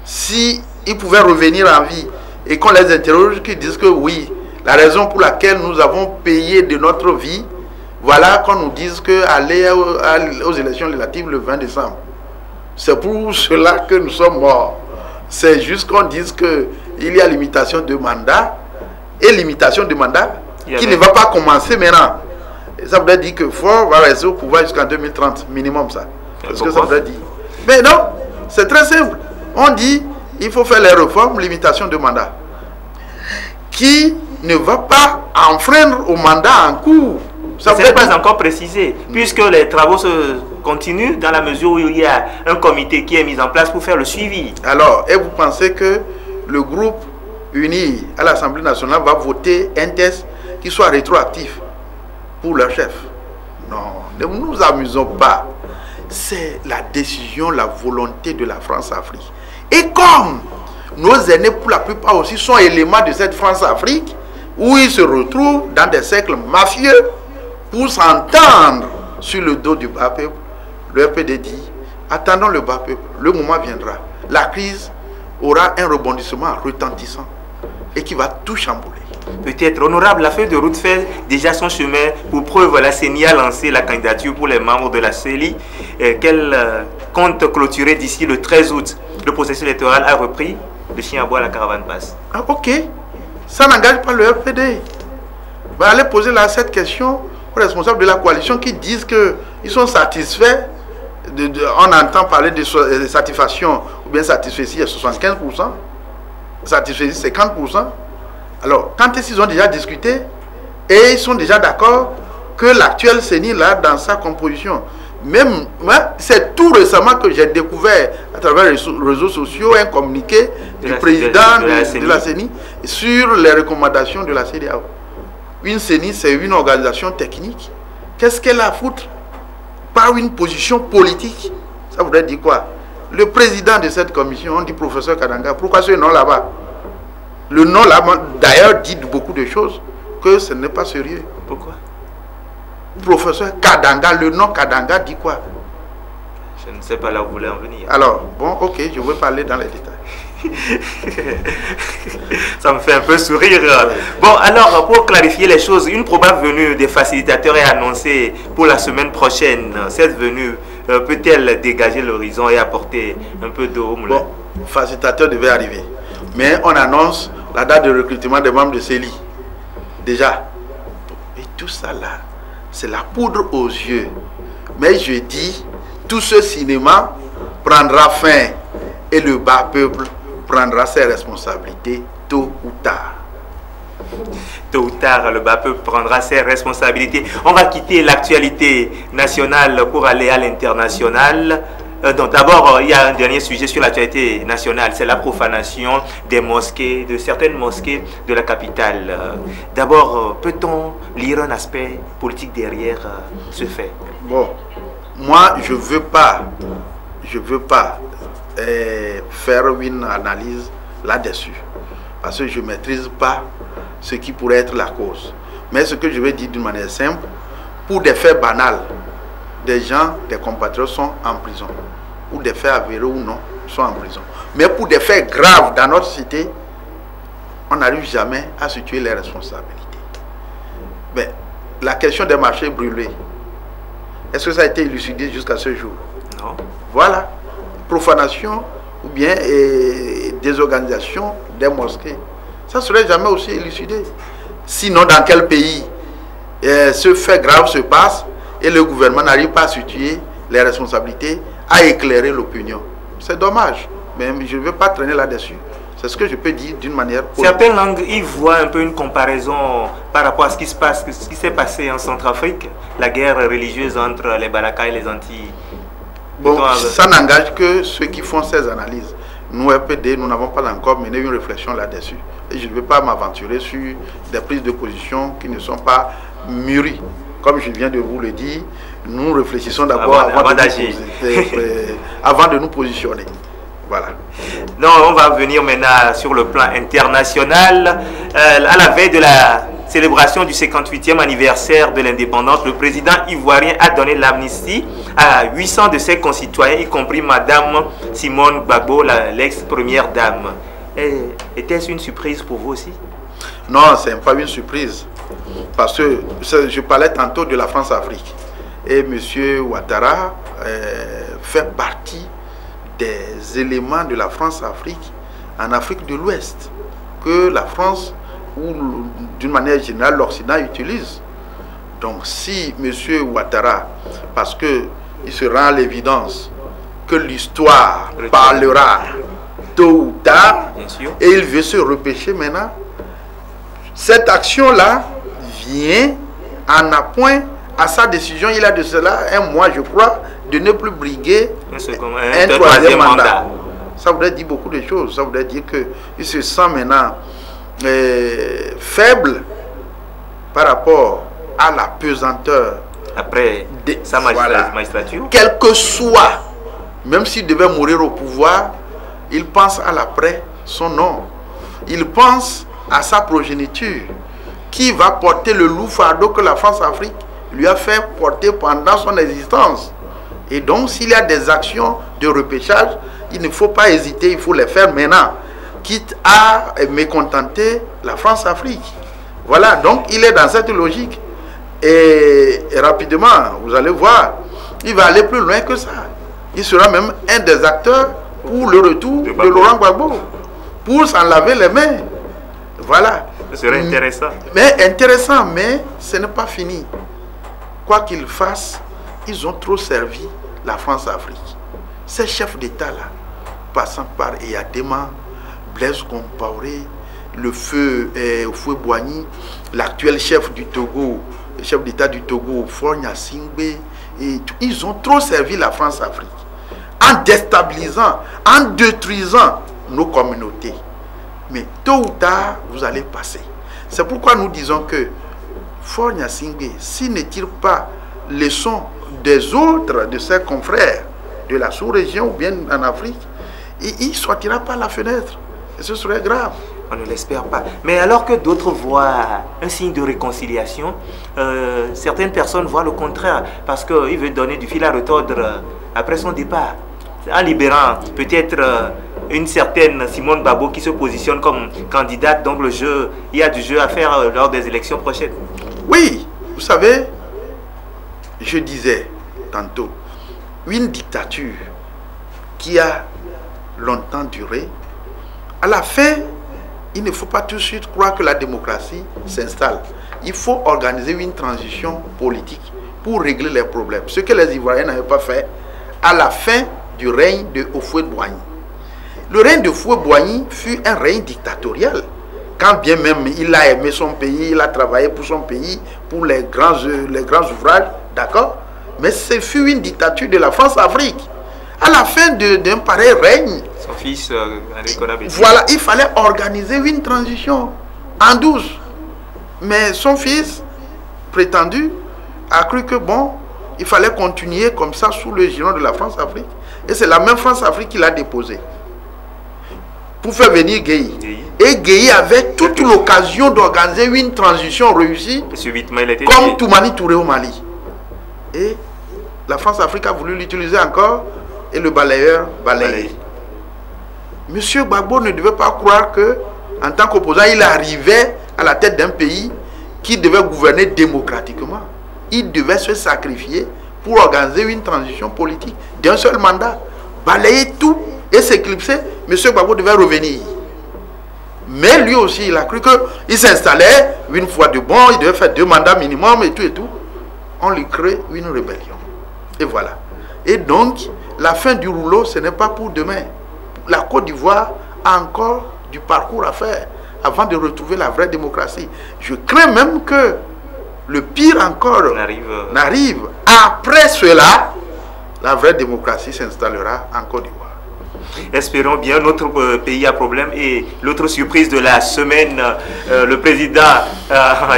Si ils pouvaient revenir en vie et qu'on les interroge, qu'ils disent que oui, la raison pour laquelle nous avons payé de notre vie, voilà qu'on nous dise qu'aller aux élections législatives le 20 décembre. C'est pour cela que nous sommes morts. C'est juste qu'on dise qu'il y a limitation de mandat et limitation de mandat qui ne va pas commencer maintenant. Ça voudrait dire que Faure va rester au pouvoir jusqu'en 2030, minimum ça. C'est ce que ça voudrait dire. Mais non, c'est très simple. On dit il faut faire les réformes, limitation de mandat. Qui ne va pas enfreindre au mandat en cours. Ça n'est pas encore précisé, puisque les travaux se continuent dans la mesure où il y a un comité qui est mis en place pour faire le suivi. Alors, et vous pensez que le groupe uni à l'Assemblée nationale va voter un test qui soit rétroactif pour leur chef? Non, ne nous amusons pas. C'est la décision, la volonté de la France-Afrique. Et comme nos aînés, pour la plupart aussi, sont éléments de cette France-Afrique, où ils se retrouvent dans des cercles mafieux pour s'entendre sur le dos du bas peuple, le RPD dit, attendons le bas peuple, le moment viendra. La crise aura un rebondissement retentissant et qui va tout chambouler. Peut-être, honorable, la feuille de route fait déjà son chemin. Pour preuve, la CENI a lancé la candidature pour les membres de la CELI qu'elle compte clôturer d'ici le 13 août. Le processus électoral a repris, le chien à bois, la caravane passe. Ah, ok, ça n'engage pas le RPD. Ben, allez poser là cette question aux responsables de la coalition qui disent qu'ils sont satisfaits. On entend parler de satisfaction ou bien satisfait à 75%, satisfait 50%. Alors, quand ils ont déjà discuté et ils sont déjà d'accord que l'actuel CENI là dans sa composition, même c'est tout récemment que j'ai découvert à travers les réseaux sociaux un communiqué du président de la CENI sur les recommandations de la CEDEAO. Une CENI, c'est une organisation technique. Qu'est-ce qu'elle a à foutre par une position politique? Ça voudrait dire quoi? Le président de cette commission, on dit professeur Kadanga. Pourquoi ce nom là-bas? Le nom là-bas, d'ailleurs, dit beaucoup de choses que ce n'est pas sérieux. Pourquoi? Professeur Kadanga, le nom Kadanga dit quoi? Je ne sais pas là où vous voulez en venir. Alors, bon, ok, je vais parler dans les détails. Ça me fait un peu sourire. Bon, alors, pour clarifier les choses, une probable venue des facilitateurs est annoncée pour la semaine prochaine. Cette venue peut-elle dégager l'horizon et apporter un peu d'eau au moulin? Bon, facilitateur devait arriver. Mais on annonce la date de recrutement des membres de CELI. Déjà. Et tout ça là, c'est la poudre aux yeux. Mais je dis, tout ce cinéma prendra fin et le bas peuple prendra ses responsabilités tôt ou tard. Tôt ou tard, le bas peuple prendra ses responsabilités. On va quitter l'actualité nationale pour aller à l'international. Donc d'abord, il y a un dernier sujet sur l'actualité nationale, c'est la profanation des mosquées, de certaines mosquées de la capitale. D'abord, peut-on lire un aspect politique derrière ce fait? Bon, moi je veux pas faire une analyse là-dessus, parce que je ne maîtrise pas ce qui pourrait être la cause. Mais ce que je vais dire d'une manière simple, pour des faits banals, des gens, des compatriotes sont en prison. Pour des faits avérés ou non, sont en prison. Mais pour des faits graves dans notre cité, on n'arrive jamais à situer les responsabilités. Mais la question des marchés brûlés, est-ce que ça a été élucidé jusqu'à ce jour? Non. Voilà. Profanation ou bien désorganisation des mosquées. Ça ne serait jamais aussi élucidé. Sinon, dans quel pays ce fait grave se passe et le gouvernement n'arrive pas à situer les responsabilités, à éclairer l'opinion? C'est dommage, mais je ne veux pas traîner là-dessus. C'est ce que je peux dire d'une manière politique. Certaines langues y voient un peu une comparaison par rapport à ce qui se passe, ce qui s'est passé en Centrafrique, la guerre religieuse entre les Balaka et les Antilles. Bon, ça n'engage que ceux qui font ces analyses. Nous, RPD, nous n'avons pas encore mené une réflexion là-dessus. Et je ne veux pas m'aventurer sur des prises de position qui ne sont pas mûries. Comme je viens de vous le dire, nous réfléchissons d'abord avant de nous positionner. Voilà. Non, on va venir maintenant sur le plan international. À la veille de la célébration du 58e anniversaire de l'indépendance, le président ivoirien a donné l'amnistie à 800 de ses concitoyens, y compris Madame Simone Gbagbo, l'ex-première dame. Était-ce une surprise pour vous aussi? Non, ce n'est pas une surprise. Parce que je parlais tantôt de la France-Afrique. Et M. Ouattara fait partie des éléments de la France-Afrique en Afrique de l'Ouest que la France, ou d'une manière générale l'Occident, utilise. Donc si M. Ouattara, parce que il se rend à l'évidence que l'histoire parlera tôt ou tard, et il veut se repêcher maintenant, cette action-là vient en appoint à sa décision. Il a de cela un mois, je crois, de ne plus briguer un troisième mandat. Ça voudrait dire beaucoup de choses. Ça voudrait dire qu'il se sent maintenant faible par rapport à la pesanteur après sa magistrature. Quel que soit, même s'il devait mourir au pouvoir, il pense à l'après son nom. Il pense à sa progéniture qui va porter le lourd fardeau que la France-Afrique lui a fait porter pendant son existence. Et donc, s'il y a des actions de repêchage, il ne faut pas hésiter, il faut les faire maintenant, quitte à mécontenter la France-Afrique. Voilà, donc il est dans cette logique. Et rapidement, vous allez voir, il va aller plus loin que ça. Il sera même un des acteurs pour le retour de Laurent Gbagbo, pour s'en laver les mains. Voilà. Ce serait intéressant. Mais ce n'est pas fini. Quoi qu'ils fassent, ils ont trop servi la France-Afrique. Ces chefs d'État-là, passant par Eyadema, Blaise Compaoré, le feu Houphouët-Boigny, l'actuel chef du Togo, le chef d'État du Togo, Faure Gnassingbé, ils ont trop servi la France-Afrique en déstabilisant, en détruisant nos communautés. Mais tôt ou tard, vous allez passer. C'est pourquoi nous disons que Faure Gnassingbé, s'il ne tire pas les leçons des autres, de ses confrères de la sous-région ou bien en Afrique, il ne sortira pas la fenêtre. Et ce serait grave. On ne l'espère pas. Mais alors que d'autres voient un signe de réconciliation, certaines personnes voient le contraire, parce qu'il veut donner du fil à retordre après son départ, en libérant peut-être une certaine Simone Babo qui se positionne comme candidate. Donc il y a du jeu à faire lors des élections prochaines. Oui, vous savez, je disais tantôt, une dictature qui a longtemps duré, à la fin, il ne faut pas tout de suite croire que la démocratie s'installe. Il faut organiser une transition politique pour régler les problèmes. Ce que les Ivoiriens n'avaient pas fait à la fin du règne de Houphouët-Boigny. Le règne de Houphouët-Boigny fut un règne dictatorial. Quand bien même il a aimé son pays, il a travaillé pour son pays, pour les grands ouvrages, d'accord? Mais ce fut une dictature de la France-Afrique. À la fin d'un pareil règne, son fils, voilà, il fallait organiser une transition en douce. Mais son fils, prétendu, a cru que bon, il fallait continuer comme ça sous le giron de la France-Afrique. Et c'est la même France-Afrique qui l'a déposé pour faire venir Gueye. Et Gueye avait toute l'occasion d'organiser une transition réussie, comme Toumani Touré au Mali. Et la France-Afrique a voulu l'utiliser encore, et le balayeur balayé. Monsieur Gbagbo ne devait pas croire que, en tant qu'opposant, il arrivait à la tête d'un pays qui devait gouverner démocratiquement. Il devait se sacrifier pour organiser une transition politique d'un seul mandat, balayer tout et s'éclipser. Monsieur Gbagbo devait revenir. Mais lui aussi, il a cru qu'il s'installait une fois de bon, il devait faire 2 mandats minimum et tout et tout. On lui crée une rébellion. Et voilà. Et donc, la fin du rouleau, ce n'est pas pour demain. La Côte d'Ivoire a encore du parcours à faire avant de retrouver la vraie démocratie. Je crains même que le pire encore n'arrive. Après cela, la vraie démocratie s'installera en Côte d'Ivoire. Espérons bien. Notre pays a problème. Et l'autre surprise de la semaine, le président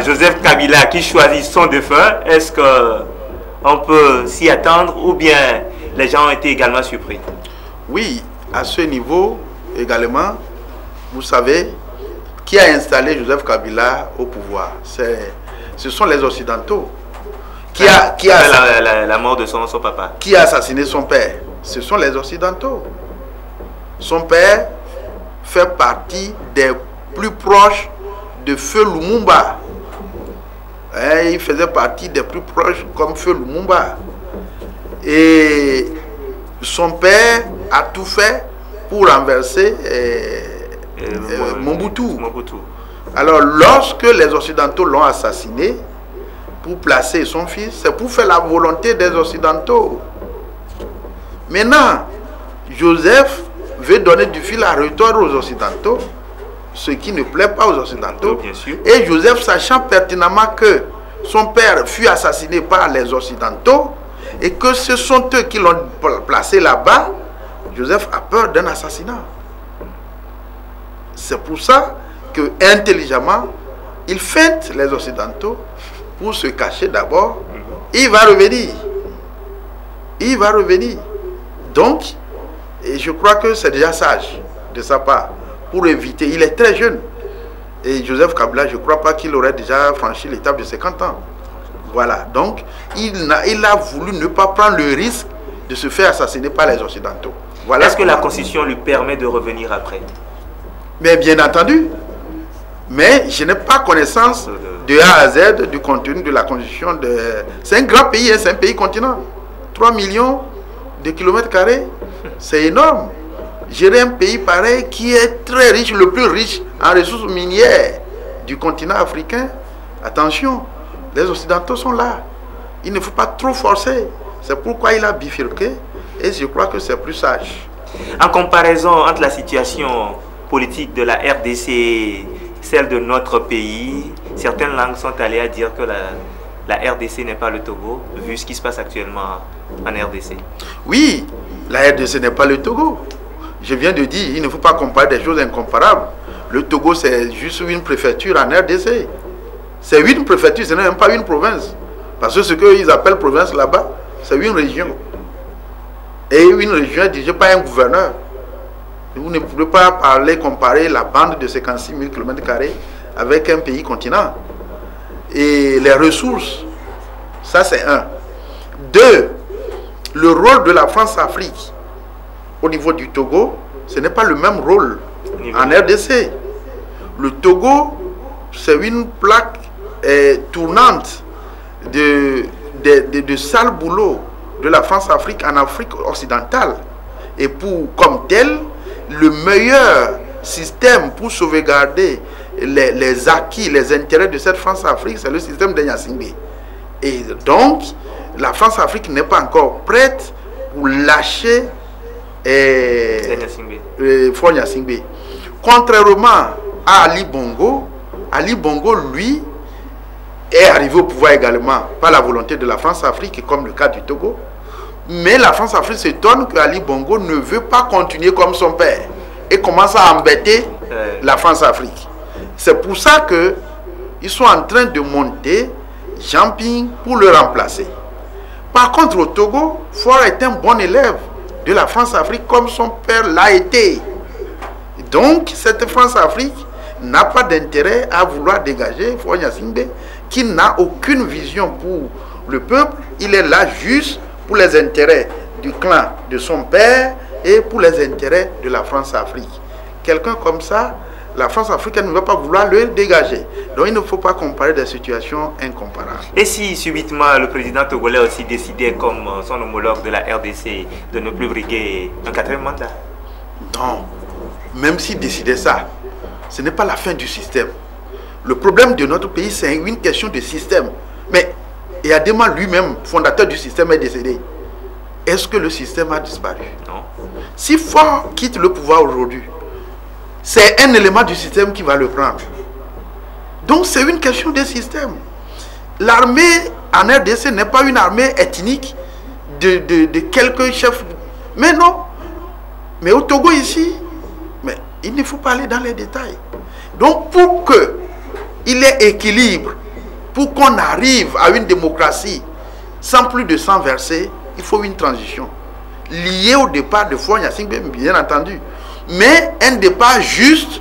Joseph Kabila qui choisit son défunt. Est-ce qu'on peut s'y attendre ou bien les gens ont été également surpris? Oui, à ce niveau également, vous savez, qui a installé Joseph Kabila au pouvoir? Ce sont les Occidentaux. La mort de son papa. Qui a assassiné son père? Ce sont les Occidentaux. Son père fait partie des plus proches de Feu Lumumba. Il faisait partie des plus proches comme Feu Lumumba. Et son père a tout fait pour renverser Mobutu. Alors, lorsque les Occidentaux l'ont assassiné, pour placer son fils, c'est pour faire la volonté des Occidentaux. Maintenant, Joseph veut donner du fil à retordre aux Occidentaux, ce qui ne plaît pas aux Occidentaux. Bien sûr. Et Joseph, sachant pertinemment que son père fut assassiné par les Occidentaux et que ce sont eux qui l'ont placé là-bas, Joseph a peur d'un assassinat. C'est pour ça que, intelligemment, il feinte les Occidentaux pour se cacher d'abord. Il va revenir. Il va revenir. Donc, et je crois que c'est déjà sage de sa part pour éviter. Il est très jeune. Et Joseph Kabila, je ne crois pas qu'il aurait déjà franchi l'étape de 50 ans. Voilà. Donc, il a voulu ne pas prendre le risque de se faire assassiner par les Occidentaux. Voilà. Est-ce que la Constitution lui permet de revenir après? Mais bien entendu. Mais je n'ai pas connaissance de A à Z du contenu de la Constitution. C'est un grand pays, c'est un pays continent. 3 millions de kilomètres carrés, c'est énorme. Gérer un pays pareil qui est très riche, le plus riche en ressources minières du continent africain. Attention, les Occidentaux sont là. Il ne faut pas trop forcer. C'est pourquoi il a bifurqué et je crois que c'est plus sage. En comparaison entre la situation politique de la RDC et celle de notre pays, certaines langues sont allées à dire que la RDC n'est pas le Togo, vu ce qui se passe actuellement en RDC. Oui, la RDC n'est pas le Togo. Je viens de dire, il ne faut pas comparer des choses incomparables. Le Togo, c'est juste une préfecture en RDC. C'est une préfecture, ce n'est même pas une province. Parce que ce qu'ils appellent province là-bas, c'est une région. Et une région est dirigée par un gouverneur. Vous ne pouvez pas comparer la bande de 56 000 km² avec un pays continent. Et les ressources, ça c'est un. Deux, le rôle de la France-Afrique au niveau du Togo, ce n'est pas le même rôle en RDC. Le Togo, c'est une plaque tournante de sale boulot de la France-Afrique en Afrique occidentale. Et comme tel, le meilleur système pour sauvegarder les acquis, les intérêts de cette France-Afrique, c'est le système de Gnassingbé. Et donc, la France-Afrique n'est pas encore prête pour lâcher Fort Gnassingbé. Contrairement à Ali Bongo, lui, est arrivé au pouvoir également par la volonté de la France-Afrique, comme le cas du Togo. Mais la France-Afrique s'étonne que Ali Bongo ne veut pas continuer comme son père et commence à embêter la France-Afrique. C'est pour ça qu'ils sont en train de monter Jean Ping pour le remplacer. Par contre, au Togo, Faure est un bon élève de la France-Afrique comme son père l'a été. Donc, cette France-Afrique n'a pas d'intérêt à vouloir dégager Faure Gnassingbé, qui n'a aucune vision pour le peuple. Il est là juste pour les intérêts du clan de son père et pour les intérêts de la France-Afrique. Quelqu'un comme ça, la France africaine ne va pas vouloir le dégager. Donc il ne faut pas comparer des situations incomparables. Et si subitement le président togolais aussi décidait, comme son homologue de la RDC, de ne plus briguer un 4e mandat? Non, même s'il décidait ça, ce n'est pas la fin du système. Le problème de notre pays, c'est une question de système. Mais Adema lui-même, fondateur du système, est décédé. Est-ce que le système a disparu? Non. Si Faure quitte le pouvoir aujourd'hui, c'est un élément du système qui va le prendre. Donc c'est une question de système. L'armée en RDC n'est pas une armée ethnique de quelques chefs. Mais non. Mais au Togo ici, mais il ne faut pas aller dans les détails. Donc pour qu'il y ait équilibre, pour qu'on arrive à une démocratie sans plus de sang versé, il faut une transition liée au départ de Faure Gnassingbé, bien entendu. Mais un départ juste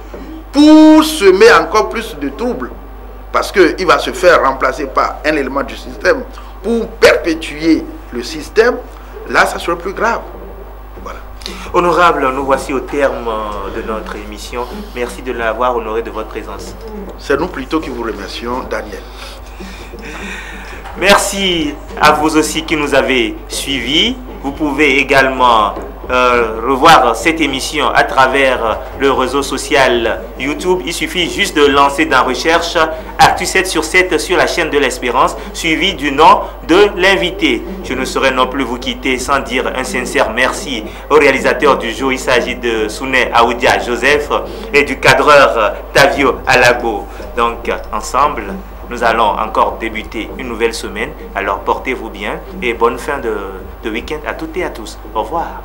pour semer encore plus de troubles. Parce qu'il va se faire remplacer par un élément du système pour perpétuer le système. Là, ça serait plus grave. Voilà. Honorable, nous voici au terme de notre émission. Merci de l'avoir honoré de votre présence. C'est nous plutôt qui vous remercions, Daniel. Merci à vous aussi qui nous avez suivis. Vous pouvez également revoir cette émission à travers le réseau social YouTube, il suffit juste de lancer dans recherche Actu 7 sur 7 sur la chaîne de l'Espérance, suivi du nom de l'invité. Je ne saurais non plus vous quitter sans dire un sincère merci au réalisateur du jour. Il s'agit de Souné Aoudia Joseph et du cadreur Tavio Alago. Donc ensemble, nous allons encore débuter une nouvelle semaine. Alors portez-vous bien et bonne fin de week-end à toutes et à tous. Au revoir.